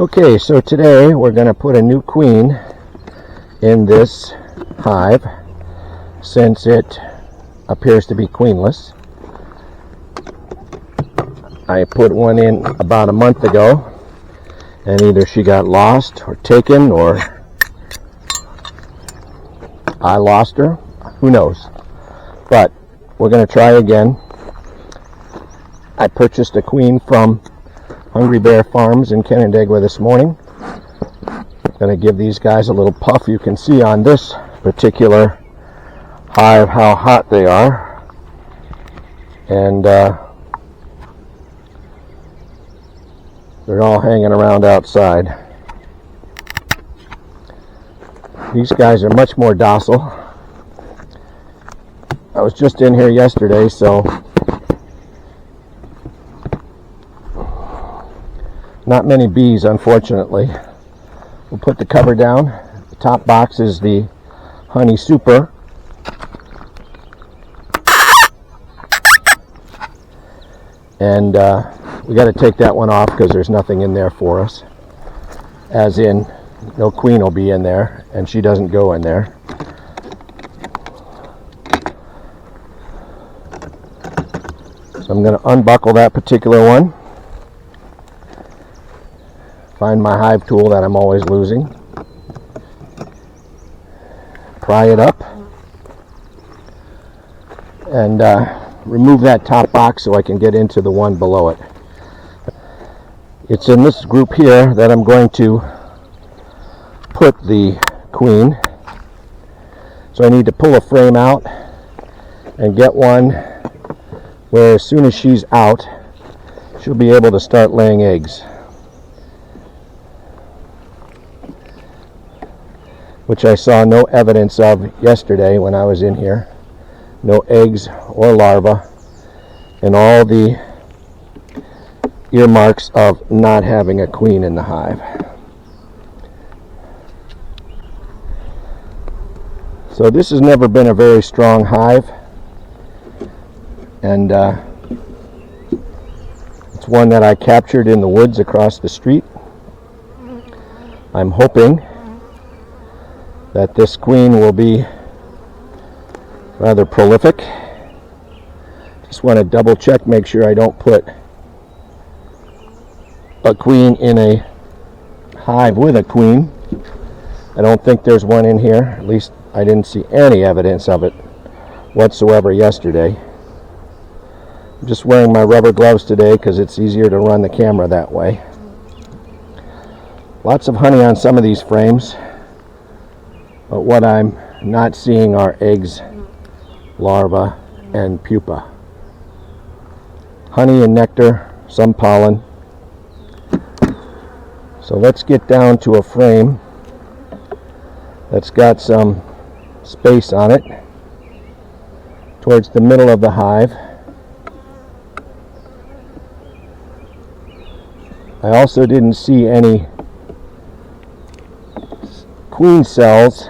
Okay, so today we're going to put a new queen in this hive since it appears to be queenless. I put one in about a month ago, and either she got lost or taken, or I lost her. Who knows? But we're going to try again. I purchased a queen from Hungry Bear Farms in Canandaigua this morning. Going to give these guys a little puff. You can see on this particular hive how hot they are. And they're all hanging around outside. These guys are much more docile. I was just in here yesterday, so not many bees, unfortunately. We'll put the cover down. The top box is the honey super. And we got to take that one off because there's nothing in there for us. As in, no queen will be in there, and she doesn't go in there. So I'm going to unbuckle that particular one. Find my hive tool that I'm always losing. Pry it up. And remove that top box so I can get into the one below it. It's in this group here that I'm going to put the queen. So I need to pull a frame out and get one where as soon as she's out, she'll be able to start laying eggs. Which I saw no evidence of yesterday when I was in here. No eggs or larvae, and all the earmarks of not having a queen in the hive. So this has never been a very strong hive, and it's one that I captured in the woods across the street. I'm hoping that this queen will be rather prolific. Just want to double check, make sure I don't put a queen in a hive with a queen. I don't think there's one in here. At least I didn't see any evidence of it whatsoever yesterday. I'm just wearing my rubber gloves today because it's easier to run the camera that way. Lots of honey on some of these frames. But what I'm not seeing are eggs, larvae, and pupa. Honey and nectar, some pollen. So let's get down to a frame that's got some space on it towards the middle of the hive. I also didn't see any queen cells,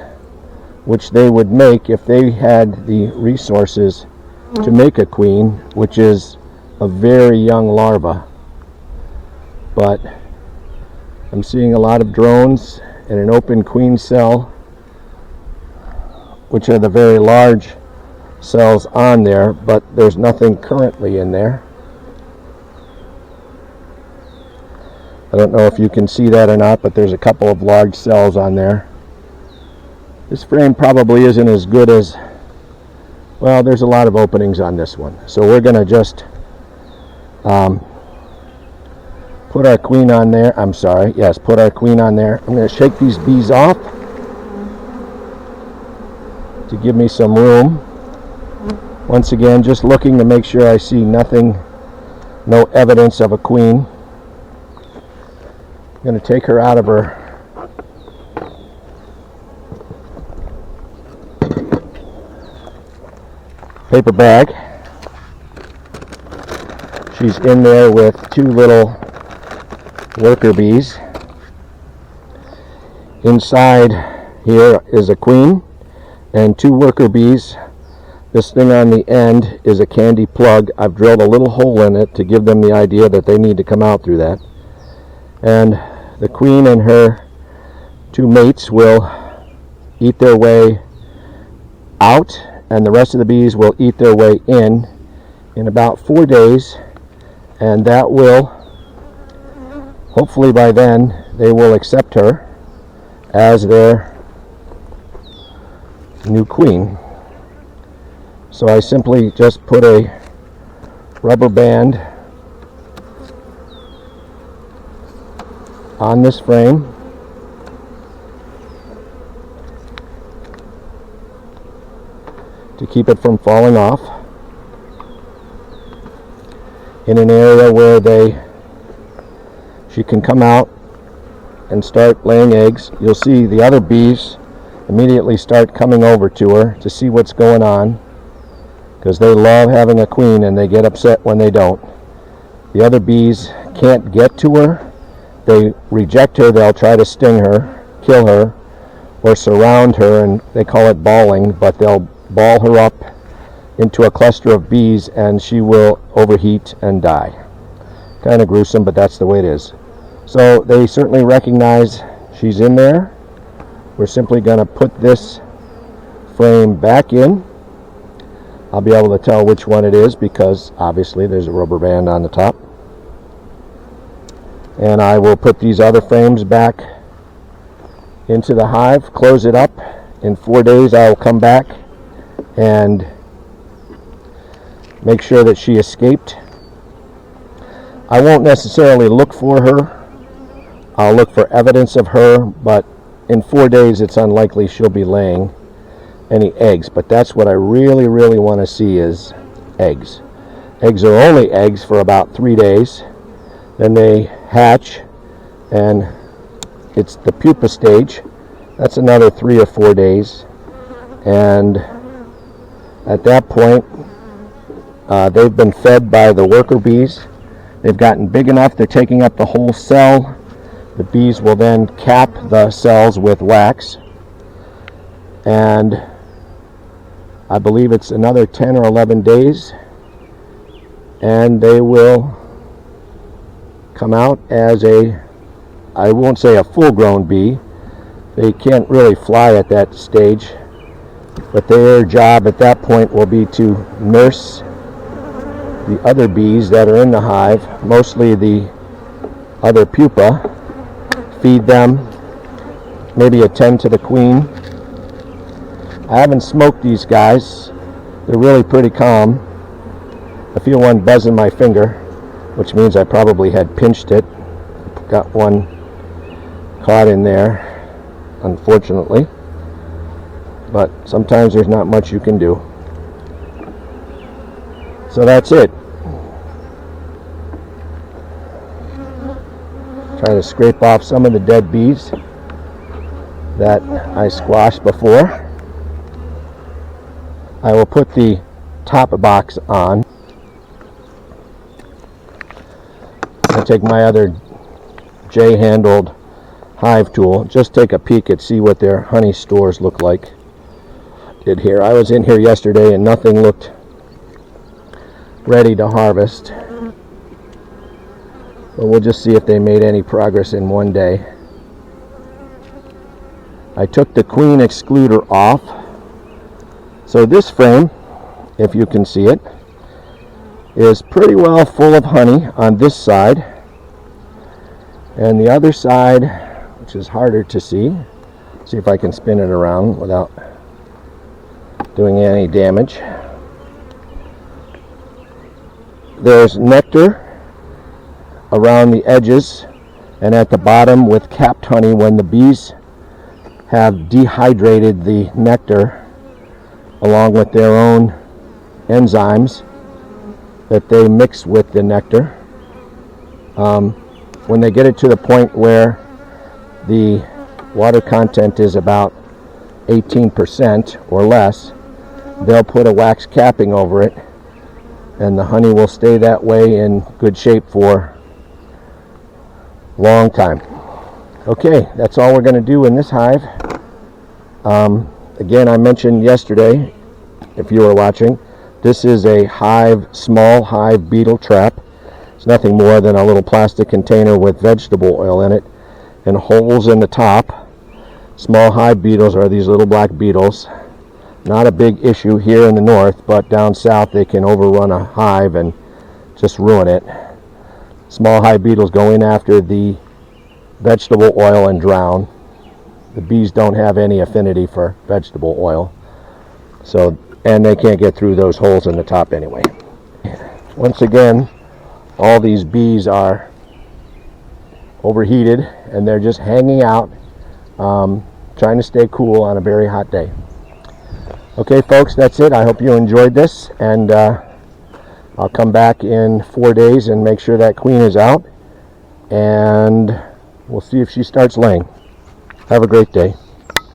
which they would make if they had the resources to make a queen, which is a very young larva. But I'm seeing a lot of drones and an open queen cell, which are the very large cells on there, but there's nothing currently in there. I don't know if you can see that or not, but there's a couple of large cells on there. This frame probably isn't as good as, well, there's a lot of openings on this one. So we're going to just put our queen on there. Put our queen on there. I'm going to shake these bees off to give me some room. Once again, just looking to make sure I see nothing, no evidence of a queen. I'm going to take her out of her paper bag. She's in there with two little worker bees. Inside here is a queen and two worker bees. This thing on the end is a candy plug. I've drilled a little hole in it to give them the idea that they need to come out through that. And the queen and her two mates will eat their way out, and the rest of the bees will eat their way in about 4 days, and that will, hopefully by then, they will accept her as their new queen. So I simply just put a rubber band on this frame to keep it from falling off in an area where she can come out and start laying eggs. You'll see the other bees immediately start coming over to her to see what's going on, because they love having a queen and they get upset when they don't. The other bees can't get to her. They reject her. They'll try to sting her, kill her, or surround her, and they call it balling, but they'll ball her up into a cluster of bees and she will overheat and die. Kind of gruesome, but that's the way it is. So they certainly recognize she's in there. We're simply going to put this frame back in. I'll be able to tell which one it is because obviously there's a rubber band on the top. And I will put these other frames back into the hive, close it up. In 4 days I will come back and make sure that she escaped. I won't necessarily look for her. I'll look for evidence of her, but in 4 days it's unlikely she'll be laying any eggs. But that's what I really, really want to see is eggs. Eggs are only eggs for about 3 days. Then they hatch, and it's the pupa stage. That's another 3 or 4 days. And at that point, they've been fed by the worker bees. They've gotten big enough, they're taking up the whole cell. The bees will then cap the cells with wax. And I believe it's another 10 or 11 days. And they will come out as I won't say a full-grown bee. They can't really fly at that stage. But their job at that point will be to nurse the other bees that are in the hive, mostly the other pupa, feed them, maybe attend to the queen. I haven't smoked these guys. They're really pretty calm. I feel one buzz in my finger, which means I probably had pinched it. Got one caught in there, unfortunately. But sometimes there's not much you can do. So that's it. Try to scrape off some of the dead bees that I squashed before. I will put the top box on. I take my other J-handled hive tool, just take a peek and see what their honey stores look like. Did here. I was in here yesterday and nothing looked ready to harvest. But we'll just see if they made any progress in 1 day. I took the queen excluder off. So this frame, if you can see it, is pretty well full of honey on this side. And the other side, which is harder to see if I can spin it around without doing any damage. There's nectar around the edges and at the bottom with capped honey when the bees have dehydrated the nectar along with their own enzymes that they mix with the nectar. When they get it to the point where the water content is about 18% or less, they'll put a wax capping over it, and the honey will stay that way in good shape for a long time. Okay, that's all we're going to do in this hive. Again, I mentioned yesterday, if you were watching, this is a small hive beetle trap. It's nothing more than a little plastic container with vegetable oil in it. and holes in the top. Small hive beetles are these little black beetles. Not a big issue here in the north, but down south they can overrun a hive and just ruin it. Small hive beetles go in after the vegetable oil and drown. The bees don't have any affinity for vegetable oil, so, and they can't get through those holes in the top anyway. Once again, all these bees are overheated and they're just hanging out, trying to stay cool on a very hot day. Okay folks, that's it. I hope you enjoyed this, and I'll come back in 4 days and make sure that queen is out, and we'll see if she starts laying. Have a great day.